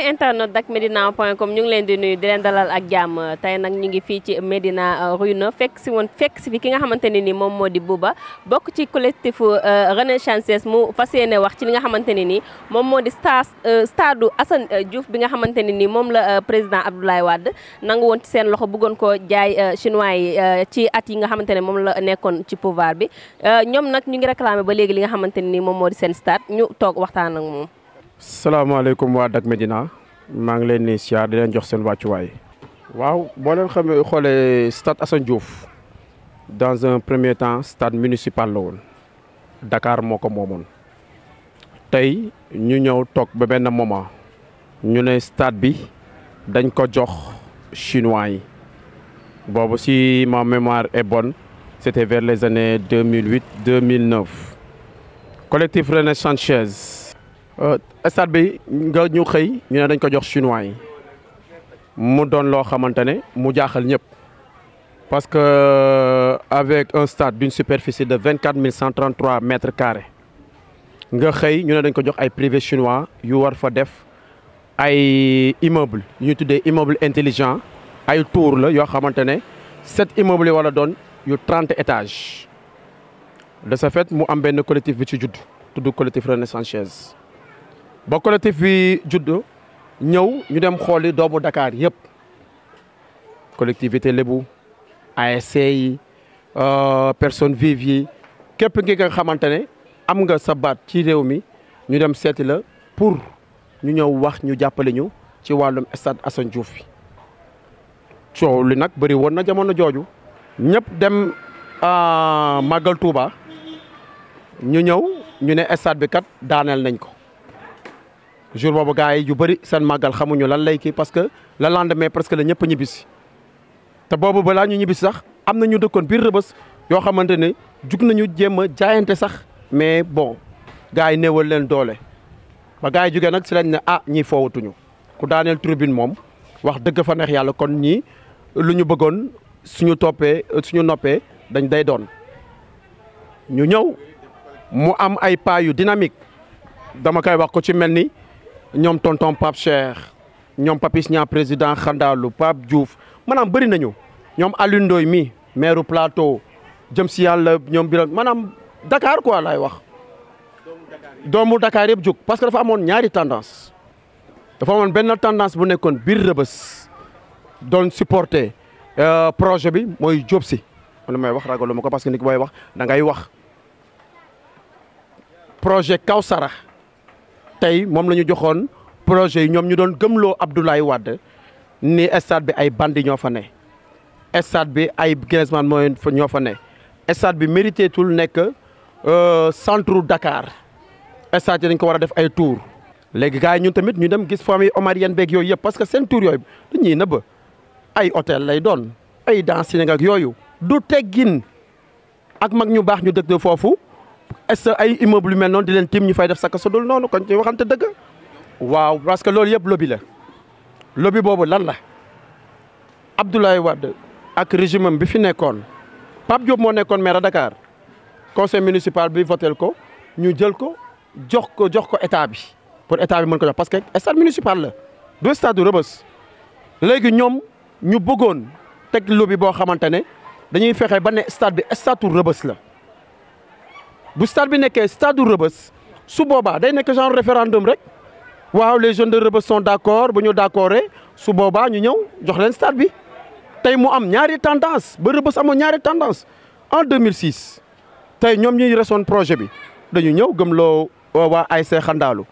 internet dakmedina.com ñu ngi leen di nuyu di leen dalal ak jàmm tey nag ñu ngi fii ci Médina Rue 9 fekk si fi ki nga xamante ne ni moom moo di Bouba bokk ci collectif Renaissance mu fas yéene wax ci li nga xamante ne ni moom moo di stade Assane Diouf bi nga xamante ne ni moom la président Abdoulaye Wade nangu woon ci seen loxo bëggoon ko jaay chinois yi ci at yi nga xamante ne moom la nekkoon ci pouvoir bi ñoom nag ñu ngi réclamé ba léegi li nga xamante ne ni moom moo di seen stade ñu toog waxtaan ak moom. salaamaaleykum waa Dak Médina maa ngi leen di siyaar di leen jox seen wàccuwaay. waaw boo leen xoolee stade Assane Diouf dans un premier temps stade municipal la woon Dakar moo ko moomoon tey ñu ñëw toog ba benn moment ñu ne stade bi dañ ko jox chinois yi boobu si ma mémoire est bonne c'était vers les années 2008-2009 collectif Renaissance stade bi nga ñu xëy ñu ne dañ ko jox chinois yi mu doon loo xamante ne mu jaaxal ñëpp parce que avec un stade d'une superficie de 24 133 mètres carrés nga xëy ñu ne dañ ko jox ay privé chinois yu war fa def ay immeuble yu ñu tuddee immeuble intelligent ay tour la yoo xamante ne 7 immeubles yi wala doon yu 30 étages de ce fait mu am benn collectif bi ci judd tudd collectif Renaissance ba collectif bi judd ñëw ñu dem xooli doomu Dakar yëpp collectivité lébu ASC yi personnes vives yi képp ki nga xamante ne am nga sa baat ci réew mi ñu dem seeti la pour ñu ñëw wax ñu jàppale ñu ci wàllum stade Assane Diouf bi coow li nag bëri woon na jamono jooju ñëpp dem màggal Touba ñu ñëw ñu ne stade bi kat daaneel nañ ko jour boobu gars yi yu bëri seen màggal xamuñu lan lay kii parce que le lendemain presque la ñëpp a ñibbisi te boobu balaa ñu ñibbisi sax am na ñu dëkkoon biir Rëbës yoo xamante ne jug nañu jéem a jaayante sax mais bon gars yi néewal leen doole ba gars yi jugee nag si lañ ne ñii foowatuñu ku daaneel tribune moom wax dëgg fa neex yàlla kon ñii lu ñu bëggoon suñu noppee dañ day doon ñu ñëw mu am ay pas yu dynamique dama koy wax ko ci mel ni ñoom tonton Pape Cheikh ñoom Papis Niang président Xandaalu Pape Diouf maanaam bëri nañu ñoom Alioune Ndoye mi maire Plateau jëm si yàlla ñoom biram maanaam Dakar quoi laay wax doomu Dakar yëpp jóg parce que dafa amoon ñaari tendance dafa amoon benn tendance bu nekkoon biir Rëbës doon supporter projet bi mooy Diop si man may wax ragalu ma ko parce que nit ki booy wax da ngay wax projet Kawsara tey moom la ñu joxoon projet yi ñoom ñu doon gëmloo Abdoulaye Wade ni stade bi ay bandi ñoo fa ne stade bi ay Griezmann mooy ñoo fa ne stade bi mérité tul nekk centre Dakar stade yi dañ ko war a def ay tour léegi gars yi ñun tamit ñu dem gis famille omarienne beeg yooyu yëpp parce que seen tour yooyu dañuy nëbb ay hôtel lay doon ay dancing ak yooyu du teggin ak mag ñu baax ñu dëkk foofu est-ce que ay immeuble yu mel noonu di leen tim ñu fay def saka sodul noonu kon ci waxante dëgg waaw parce que loolu yëpp lobby la lobby boobu lan la Abdoulaye Wade ak régime am bi fi nekkoon Pape Diop moo nekkoon maire Dakar conseil municipal bi votel ko ñu jël ko jox ko état bi pour état bi mën ko jox parce que stade municipal la du stade du Rëbës léegi ñoom ñu bëggoon teg lobby boo xamante ne dañuy fexe ba ne stade bi stade du Rëbës la bu stade bi nekkee stade du Rëbës su boobaa day nekk genre référendum rek waaw les jeunes de Rëbës sont d'accord bu ñu d'accordé su boobaa ñu ñëw jox leen stade bi tey mu am ñaari tendance ba Rëbës amoon ñaari tendance en 2006 tey ñoom ñuy resoon projet bi dañu ñëw gëmloo waa ASC Xandaalu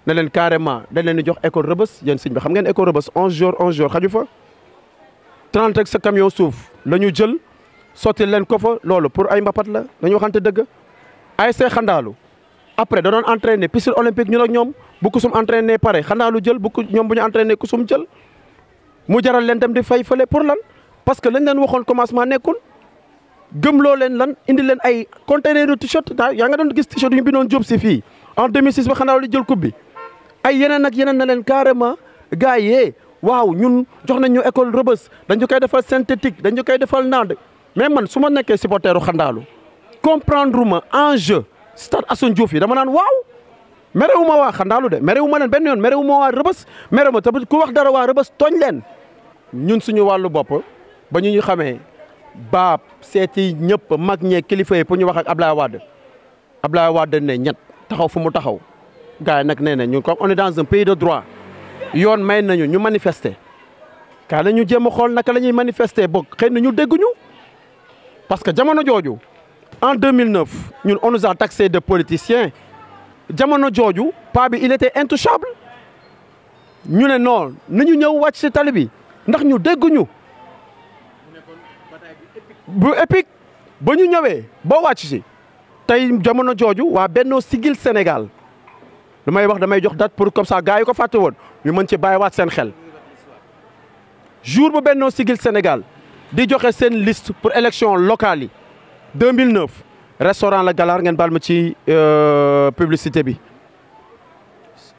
ne leen carrément dañ leen di jox école Rëbës yéen sëñ bi xam ngeen école Rëbës 11 jours xaju fa 30 ak sa camion suuf la ñu jël sotti leen ko fa loolu pour ay mbapat la dañu waxante dëgg ASC Xandaalu après da doon entraîné piscine olympique ñun ak ñoom bu kusum entraîné pare Xandaalu jël ñoom bu ñu entraîné kusum jël mu jaral leen dem di fay fële pour lan parce que lañ leen waxoon commencement nekkul gëmloo leen lan indi leen ay conteneur de t-shirt yaa nga doon gis t-shirt yu ñu bindoon Diop si fii en 2006 ba Xandaalu jël coupe bi ay yeneen ak yeneen na leen carrément gars yi waaw ñun jox nañ ñu école Rëbës dañu koy defal synthétique dañu koy defal nand mais man su ma nekkee supporteru Xandaalu comprendre ma enjeu stade Assane Diouf yi dama naan waaw merewuma waa xandaalu de merewuma leen benn yoon merewuma waa rëbës merewuma tamit ku wax dara waa rëbës tooñ leen ñun suñu wàllu bopp ba ñu xamee baab seeti ñëpp mag ñee kilifa yi pour ñu wax ak Ablaye Wade ne ñett taxaw fu mu taxaw gars yi nag nee na ñun comme on est dans un pays de droit yoon may nañu ñu manifester kaa la ñu jéem a xool naka la ñuy manifester boog xëy na ñu dégguñu parce que jamono jooju en 2009 ñun on nous a taxé de politiciens jamono jooju paa bi il était intouchable ñu ne non nañu ñëw wàcc si tali bi ndax ñu dégguñu bu épique ba ñu ñëwee ba wàcc si tey jamono jooju waa Benno Siggil Sénégal lu may wax damay jox date pour comme ça gars yi ko fàtte woon ñu mën ci bàyyiwaat seen xel jour bu Benno Siggil Sénégal di joxe seen liste pour élection locale yi 2009 restaurant La Galaar ngeen baal ma ci publicité bi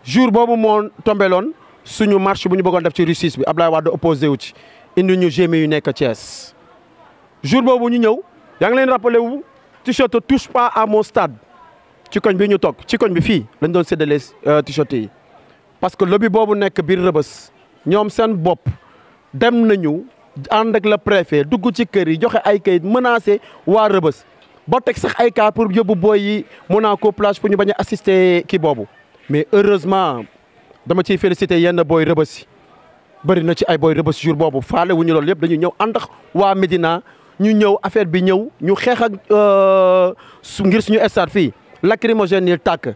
jour boobu moo tombeloon suñu marche bu ñu bëggoon def ci Rue 6 bi Ablaye Wade opposé wu ci indi ñu GMI yu nekk Thiès jour boobu ñu ñëw yaa ngi leen rappelé wu t-shirt touche pas à mon stade ci koñ bi ñu toog ci koñ bi fii lañ doon séddale t-shirt yi parce que lobby boobu nekk biir Rëbës ñoom seen bopp dem nañu ànd ak le préfet dugg ci kër yi joxe ay kayit menacé waa Rëbës ba teg sax ay cas pour yóbbu booy yi Monaco plage pour ñu bañ a assister kii boobu mais heureusement dama ciy félicité yenn booy Rëbës yi bëri na ci ay booy Rëbës jour boobu faale wu ñu loolu yëpp dañu ñëw ànd ak waa Médina ñu ñëw affaire bi ñëw ñu xeex ak ngir suñu stade fii lacrymogène yi tàkk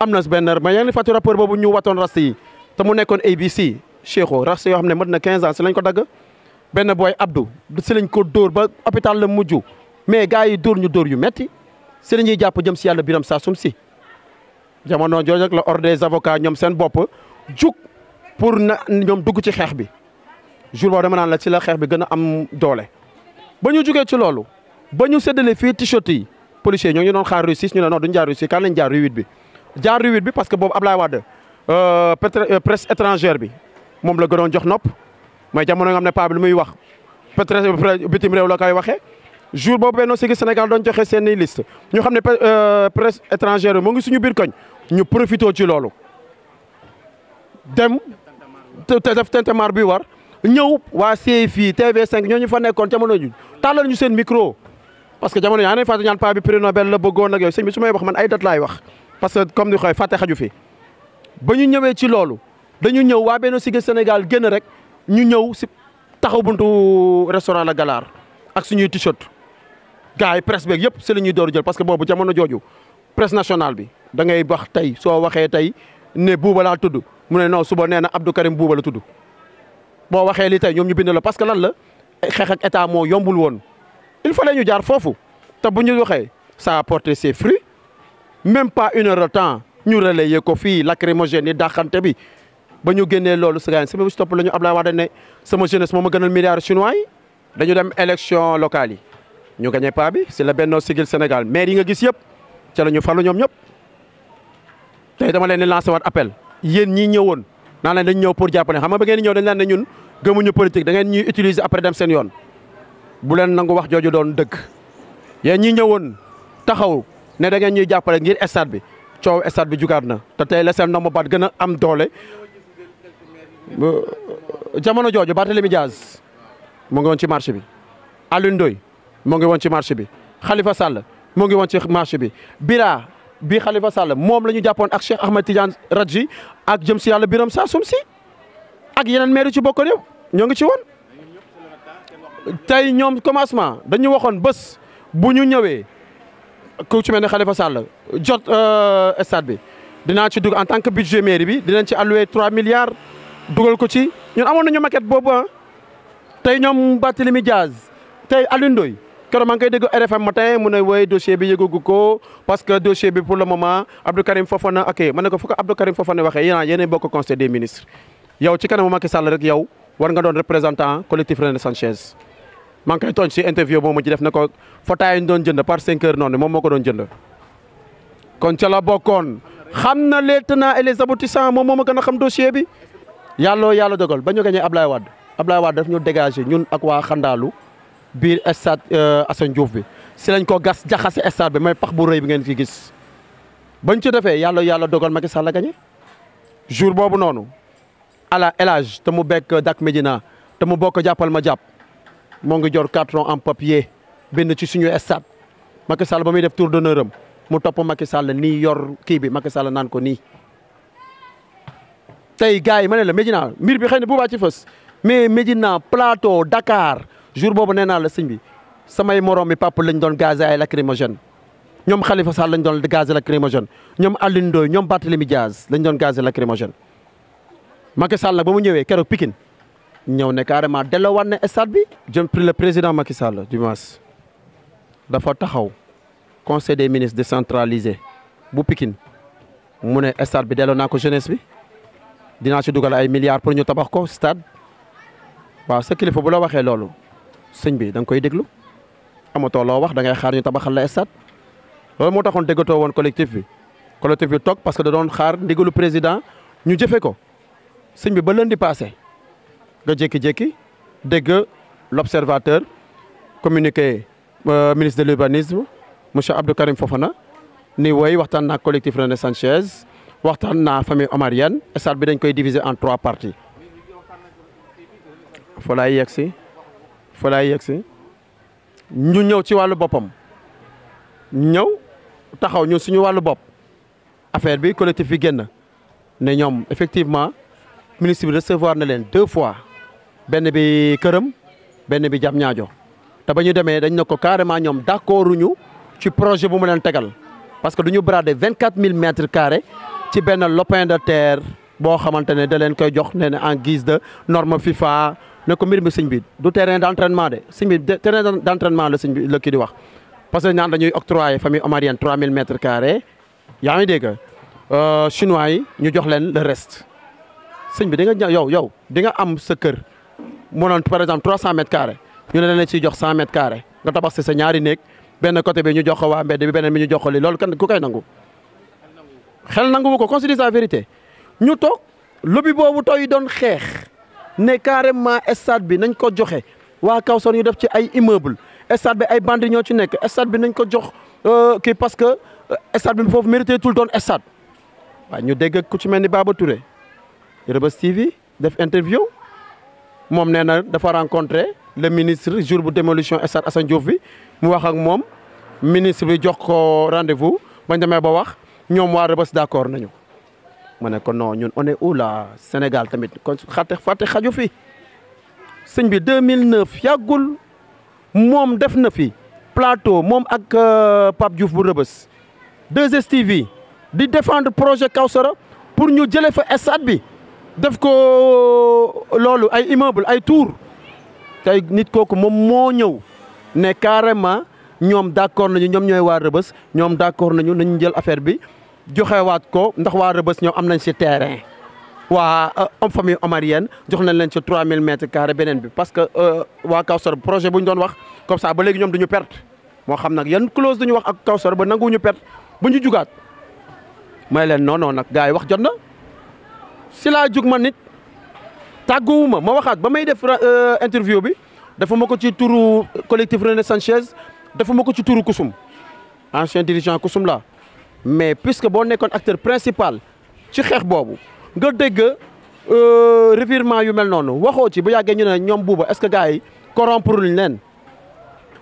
am na benn mais yaa ngi fàttali rapport boobu ñu watoon rast yi te mu nekkoon ABC Cheikho rast yoo xam ne mën na 15 ans si lañ ko dagg benn booy Abdou si lañ ko dóor ba hôpital la mujj mais gars yi dóor ñu dóor yu metti si la ñuy jàpp jëm si yàlla biram saa sum si jamono jooju ak la ordre des avocats ñoom seen bopp jug pour na ñoom dugg ci xeex bi jour boobu dama naan la ci la xeex bi gën a am doole ba ñu jugee ci loolu ba ñu séddale fii t-shirt yi policiers ñoo ñu doon xaar Rue 6 ñu ne non duñ jaar Rue 6 kan lañ jaar Rue 8 bi jaar Rue 8 bi parce que boobu Ablaye Wade presse étrangère bi moom la gënoon jox nopp mooy jamono nga xam ne paa bi lu muy wax peut-être bitim réew la koy waxee jour boobu Benno Siggil Sénégal doon joxe seen i liste ñu xam ne presse étrangère bi mu ngi suñu biir koñ ñu profité ci loolu dem te def tintamarre bi war ñëw waa CFI TV5 ñooñu fa nekkoon jamono ju tàllal ñu seen micro parce que jamono yaa ngi fàtte ñaan paa bi prix Nobel la bëggoon ak yooyu sëñ bi su may wax man ay date laay wax parce que comme ni koy fàtte xaju fi ba ñu ñëwee ci loolu dañu ñëw waa Benno Siggil Sénégal génn rek ñu ñëw si taxaw buntu restaurant La Galaar ak suñuy t-shirt gars yi presse beeg yëpp si la ñuy door jël parce que boobu jamono jooju presse nationale bi da ngay wax tey soo waxee tey ne Bouba laa tudd mu ne non suba nee na Abdou Karim Bouba la tudd boo waxee li tey ñoom ñu bind la parce que lan la xeex ak état moo yombul woon il fallait ñu jaar foofu te bu ñu waxee ça a porté ses fruits même pas une heure de temps ñu relayé ko fii lacrymogène yi dàqante bi ba ñu génnee loolu si gars yi sama bis topp la ñu Ablaye Wade ne sama jeunesse moo ma gënal milliards chinois yi dañu dem élection locale yi ñu gagné pas bi c'est le Benno Siggil Sénégal maire yi nga gis yëpp ca la ñu falu ñoom ñëpp tey dama leen di lancé waat appel yéen ñii ñëwoon naa leen dañ ñëw pour jàppale xam nga ba ngeen ñëw dañ leen ne ñun gëmuñu politique da ngeen ñuy utiliser après dem seen yoon bu leen nangu wax jooju doon dëgg yéen ñi ñëwoon taxaw ne da ngeen ñuy jàppale ngir stade bi coow stade bi jugaat na te tey la seen ndomba baat gën a am doole jamono jooju Barthélémy Diaz mu ngi woon ci marché bi Alioune Ndoye mu ngi woon ci marché bi Khalifa Sall mu ngi woon ci marché bi Bira bi Khalifa Sall moom la ñu jàppoon ak Cheikh Ahmed Tidiane Radji ak jëm si yàlla Biram Sassoum si ak yeneen maire ci bokkoon yëpp ñoo ngi ci woon tey ñoom commencement dañu waxoon bés bu ñu ñëwee ku ci mel ne Khalifa Sall jot stade bi dinaa ci dugg en tant que budget mairie bi dinañ ci alloué 3 milliards dugal ko ci ñun amoon nañu maquette boobu ah tey ñoom Barthélémy Diaz tey Alioune Ndoye keroog maa ngi koy dégg RFM matin mu ne woy dossier bi yëgagu ko parce que dossier bi pour le moment Abdou Karim Fofana ok ma ne ko fu ko Abdou Karim Fofana waxee yéen bokk conseil des ministres yow ci kanamu Macky Sall rek yow war nga doon représentant collectif René Sanchez maa ngi koy tooñ si interview boobu ma ci def ne ko fotaay ñu doon jënd par 5 heures noonu moom moo ko doon jënd kon ca la bokkoon xam na les tenants et les aboutissants moom moo ma gën a xam dossier bi yàlla dogal ba ñu gagné Ablaye Wade daf ñu dégagé ñun ak waa Xandaalu biir stade Assane Diouf bi si lañ ko gas jaxase stade bi may pax bu rëy bi ngeen fi gis bañ ci defee yàlla dogal Macky Sall la gagné jour boobu noonu ala El Hadj te mu bekk Dak Médina te mu bokk jàppal ma jàpp moo ngi jor carton en papier bind ci suñu stade Macky Sall ba muy def tour d'honneur am mu topp Macky Sall nii yor kii bi Macky Sall naan ko nii. tey gars yi ma ne la Médina mbir bi xëy na bu baa ci fës mais Médina Plateau Dakar jour boobu nee naa la sëñ bi samay morom mi papa lañ doon gazé ay lacrymogène ñoom Khalifa Sall lañ doon gazé lacrymogène ñoom Alioune Ndoye ñoom Barthélémy Diaz lañ doon gazé lacrymogène Macky Sall nag ba mu ñëwee keroog Pikine ñëw ne carrément delloowaat ne stade bi. jëm pour le président Macky Sall dimanche dafa taxaw conseil des ministres décentralisé bu Pikine mu ne stade bi delloo naa ko jeunesse bi dinaa ci dugal ay milliards pour ñu tabax ko stade waaw sa kilifa bu la waxee loolu sëñ bi da nga koy déglu amatoo loo wax da ngay xaar ñu tabaxal la stade loolu moo taxoon déggatoo woon collectif bi toog parce que da doon xaar ndigalu président ñu jëfe ko sëñ bi ba lundi passé nga jékki-jékki dégg l'observateur communiqué ministre de l'urbanisme monsieur Abdou Karim Fofana ni woy waxtaan naa collectif René Sanchez waxtaan naa famille omarienne stade bi dañ koy diviser en 3 parties fa laay yegg si ñu ñëw ci wàllu boppam ñëw taxaw ñun suñu wàllu bopp affaire bi collectif bi génn ne ñoom effectivement ministre bi recevoir na leen 2 fois benn bi këram benn bi Diamniadio te ba ñu demee dañ ne ko carrément ñoom d'accorduñu ci projet bu mu leen tegal parce que du ñu brader 24 000 mètres carrés ci benn lopin de terre boo xamante ne da leen koy jox nee na en guise de norme FIFA ne ko mbir mi sëñ bi du terrain d'entraînement de sëñ bi terrain d'entraînement la sëñ bi la kii di wax. parce que ñaan dañuy octroyer famille omarienne 3000 mètres carrés yaa ngi dégg chinois yi ñu jox leen le reste sëñ bi di nga yow di nga am sa kër mënoon par exemple 300 mètres carrés ñu ne leen ciy jox 100 mètres carrés nga tabax si sa ñaari néeg benn côté bi ñu jox ko waa mbedd bi beneen bi ñu jox ko li loolu kan ku koy nangu. xel nangu ko qu'on se dise la vérité ñu toog lobby boobu tooy doon xeex ne carrément stade bi nañ ko joxe waa Kawsar ñu def ci ay immeuble stade bi ay bandi ñoo ci nekk stade bi nañ ko jox kii parce que stade bi foofu mérité tout doon stade waaye ñu dégg ku ci mel ni Baba Touré Reubeuss TV def interview moom nee na dafa rencontré le ministre jour bu démolition stade Assane Diouf bi mu wax ak moom ministre bi jox ko rendez-vous bañ demee ba wax ñoom waa Reubeuss d'accord nañu ma ne ko non ñun on est où là Sénégal tamit kon fàtte xaju fi sëñ bi 2009 yàggul moom def na fi plateau moom ak Pape Diouf bu Reubeuss 2STV di défendre projet Kawsara pour ñu jëlee fa stade bi def ko loolu ay immeuble ay tour tey nit kooku moom moo ñëw ne carrément ñoom d'accord nañu ñoom ñooy waa Reubeuss ñoom d'accord nañu nañu jël affaire bi joxewaat ko ndax waa Reubeuss ñoom am nañ ci terrain waa famille omarienne jox nañ leen ci 3000 mètres carrés beneen bi parce que waa Kawsara projet bu ñu doon wax comme ça ba léegi ñoom duñu perte moo xam nag yan clause duñu wax ak Kawsara ba nanguwuñu perte bu ñu jugaat may leen non nag gars yi wax jot na si laa jug ma nit tàgguwuma ma waxaat ba may def interview bi dafa ma ko ci turu collectif René Sanchez dafa ma ko ci turu Kusum ancien dirigeant Kusum la mais puisque boo nekkoon acteur principal ci xeex boobu nga dégg revirement yu mel noonu waxoo ci bu yàggee ñu ne ñoom buuba est-ce que gars yi corrompre luñ leen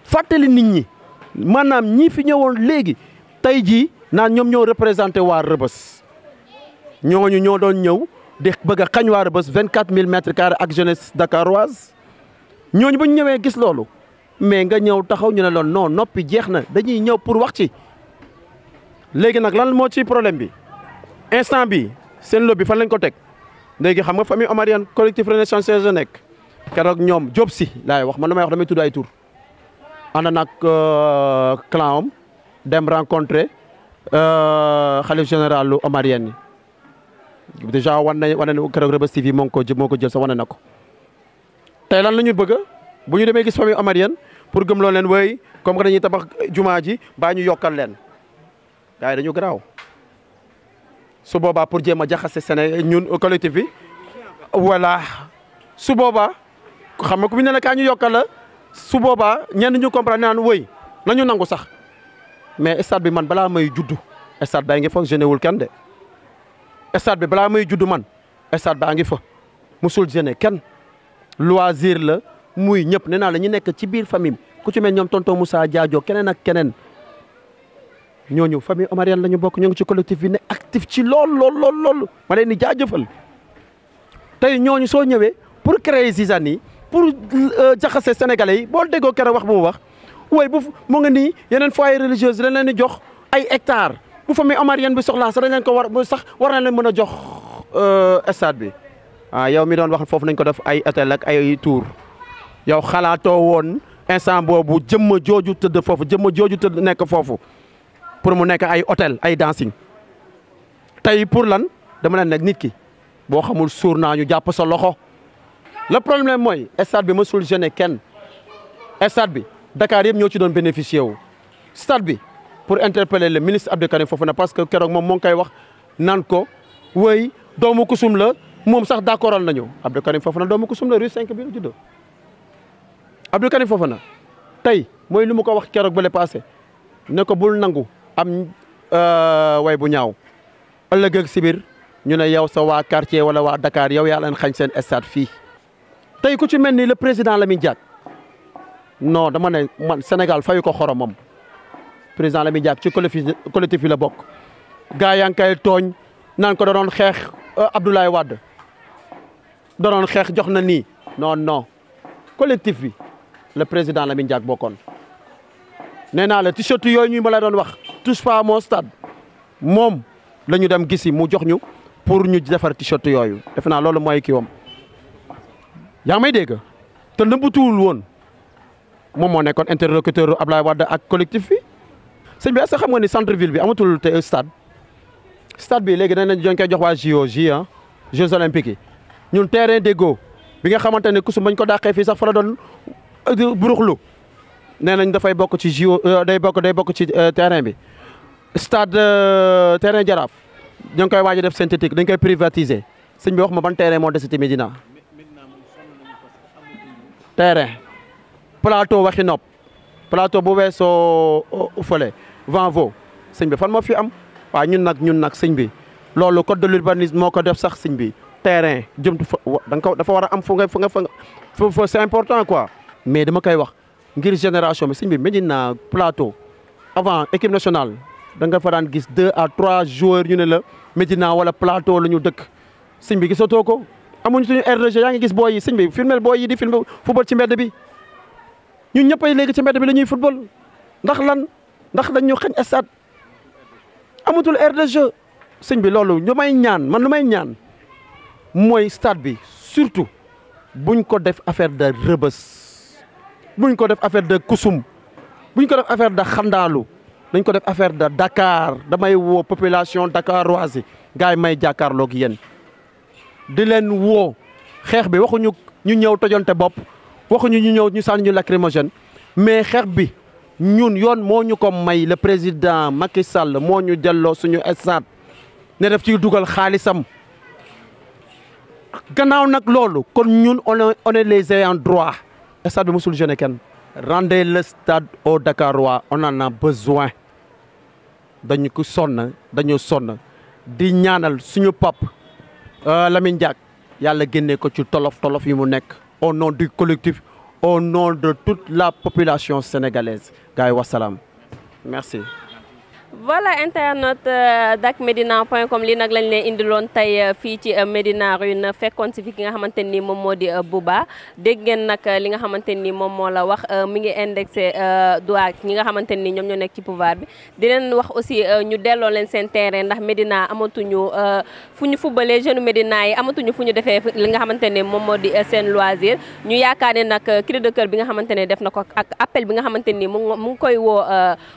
fàttali nit ñi maanaam ñii fi ñëwoon léegi tey jii naan ñoom ñoo représenté waa Reubeuss ñooñu ñoo doon ñëw di bëgg a xañ waa Reubeuss 24000 mètres carrés ak jeunesse dakaroise ñooñu bu ñu ñëwee gis loolu mais nga ñëw taxaw ñu ne loon non noppi jeex na dañuy ñëw pour wax ci léegi nag lan moo ci problème bi instant bi seen lobby fan lañ ko teg léegi xam nga famille omarienne collectif René Sanchez la nekk keroog ñoom Diop si laay wax man damay wax damay tudd ay tur ànd nag clan am dem rencontrer xalif général lu omarienne yi déjà wane na keroog Reubeuss TV moo ko jël sa wane na ko tey lan la ñu bëgg bu ñu demee gis famille omarienne pour gëm loo leen wéy comme que dañuy tabax jumaa ji baa ñu yokkal leen gars yi dañu garaaw su boobaa pour jéem a jaxase Sénégal ñun collectif bi voilà su boobaa xam nga ku ñu ne la kaa ñu yokkal la su boobaa ñenn ñu comprendre naan wéy nañu nangu sax mais stade bi man balaa may juddu stade baa ngi fa jeune wul kenn de stade bi balaa may judd man stade baa ngi fa musul jeune kenn loisir la muy ñëpp nee naa la ñu nekk ci biir famille ku ci mel ñoom tonton Moussa Diadio keneen ak keneen ñooñu famille omarienne la ñu bokk ñoo ngi ci collectif bi ne actif ci lool ma leen di jaajëfal tey ñooñu soo ñëwee pour créer zizanie yi pour jaxase sénégalais yi boo déggoo keroog wax bu mu wax way bu mu nga nii yeneen foyer religieuse dañ leen di jox ay hectares bu famille omarienne bi soxlaa sax dañ leen ko war na leen mën a jox stade bi yow mi doon wax foofu nañ ko def ay hôtel ak ay tour yow xalaatoo woon instant boobu jëmma jooju tëdd foofu jëmma jooju tëdd nekk foofu pour mu nekk ay hôtel ay dancing tey pour lan dama leen nekk nit ki boo xamul suur naa ñu jàpp sa loxo le problème mooy stade bi mësul gêner kenn stade bi Dakar yëpp ñoo ci doon bénéficier wu stade bi pour interpeller le ministre Abdou Karim Fofana parce que keroog moom moo ngi koy wax naan ko wéy doomu kusum la moom sax d'accordal nañu Abdou Karim Fofana doomu kusum la rue 5 bi la juddoo Abdou Karim Fofana tey mooy lu mu ko wax keroog ba le passé ne ko bul nangu am way bu ñaaw ëllëg ak si biir ñu ne yow sa waa quartier wala waa Dakar yow yaa leen xañ seen stade fii tey ku ci mel ni le président Lamine Diack non dama ne man Sénégal fayu ko xoromam président Lamine Diack ci collectif yi la bokk gaa yaa ngi koy tooñ naan ko da doon xeex Abdoulaye Wade da doon xeex jox na nii non collectif bi le président Lamine Diack bokkoon nee naa la t-shirt yooyu ñu ma la doon wax touche pas à mon stade moom la ñu dem gisi mu jox ñu pour ñu defar t-shirt yooyu defe naa loolu mooy kii wam yaa ngi may dégg te nëbbutuwul woon moom moo nekkoon interlocuteur Abdoulaye Wade ak collectif bi sëñ bi est-ce que xam nga ni centre ville bi amatul te stade bi léegi dañ leen koy jox waa JOJ Jeux olympiques yi ñun terrain déggoo bi nga xamante ne kusum bañ ko dàqee fii sax fa la doon buruxlu nee nañ dafay bokk ci JO day bokk ci terrain bi stade terrain Jaraaf ñoo ngi koy waaj a def synthétique dañ koy privatiser sëñ bi wax ma ban terrain moo desati Médina terrain plateau waxi nopp plateau bu weesoo fële Vanvo sëñ bi fan moo fi am waaw ñun nag sëñ bi loolu code de l'urbanisme moo ko def sax sëñ bi terrain jëm dafa war a am fu nga c'est important quoi mais dama koy wax ngir génération bi sëñ bi Médina plateau avant équipe nationale da nga fa daan gis 2 à 3 joueurs ñu ne la Médina wala plateau la ñu dëkk sëñ bi gisatoo ko amuñu suñu RDG yaa ngi gis booy yi sëñ bi filmel booy yi di filmer football ci mbedd bi ñun ñëppay léegi ci mbedd bi la ñuy football ndax lan ndax dañ ñu xañ stade amatul RDG sëñ bi loolu lu may ñaan mooy stade bi surtout buñ ko def affaire de Rebeuss buñ ko def affaire de Kusum buñ ko def affaire de Xandaalu dañ ko def affaire de Dakar damay woo population dakaroise gars yi may jàkkaarloog yéen di leen woo xeex bi waxuñu ñu ñëw tojante bopp waxuñu ñu ñëw ñu sànni ñu lacrymogène mais xeex bi ñun yoon moo ñu ko may le président Macky Sall moo ñu delloo suñu stade ne def ciy dugal xaalisam gannaaw nag loolu kon ñun on est les ayants droit stade bi musul jeune kenn rendez le stade au Dakarois on en a besoin dañu sonn di ñaanal suñu pap Lamine Diack yàlla génnee ko ci tolof yi mu nekk au nom du collectif au nom de toute la population sénégalaise gars yi wasalaam merci. voilà internaute dakmedina.com lii nag lañ leen indiloon tey fii ci Médina Rue fekkoon si fi ki nga xamante ni moom moo di Bouba dégg ngeen nag li nga xamante ni moom moo la wax mi ngi indexé droit ñi nga xamante ni ñoom ñoo nekk ci pouvoir bi di leen wax aussi ñu delloo leen seen terrain ndax Médina amatuñu fu ñu fubalee jeune Médina yi amatuñu fu ñu defee li nga xamante ne moom moo di seen loisir ñu yaakaar ne nag cri de cœur bi nga xamante ne def na ko ak appel bi nga xamante ni mu ngi koy woo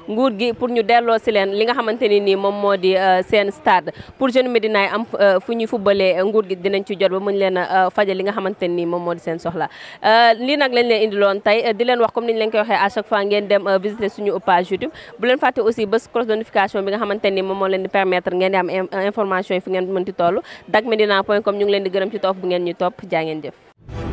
nguur gi pour ñu delloo si leen li nga xamante ni nii moom moo di seen stade pour jeune Médina yi am fu ñuy fubalee nguur gi dinañ ci jot ba muñ leen fajal li nga xamante ni moom moo di seen soxla lii nag lañ leen indiloon tey di leen wax comme niñ leen koy waxee à chaque fois ngeen dem visiter suñu page YouTube bu leen fàtte aussi bés cloche de notification bi nga xamante ni moom moo leen di permettre ngeen di am information yi fi ngeen mënti toll dakmedina.com ñu ngi leen di gërëm ci topp bu ngeen ñu topp jaa ngeen jëf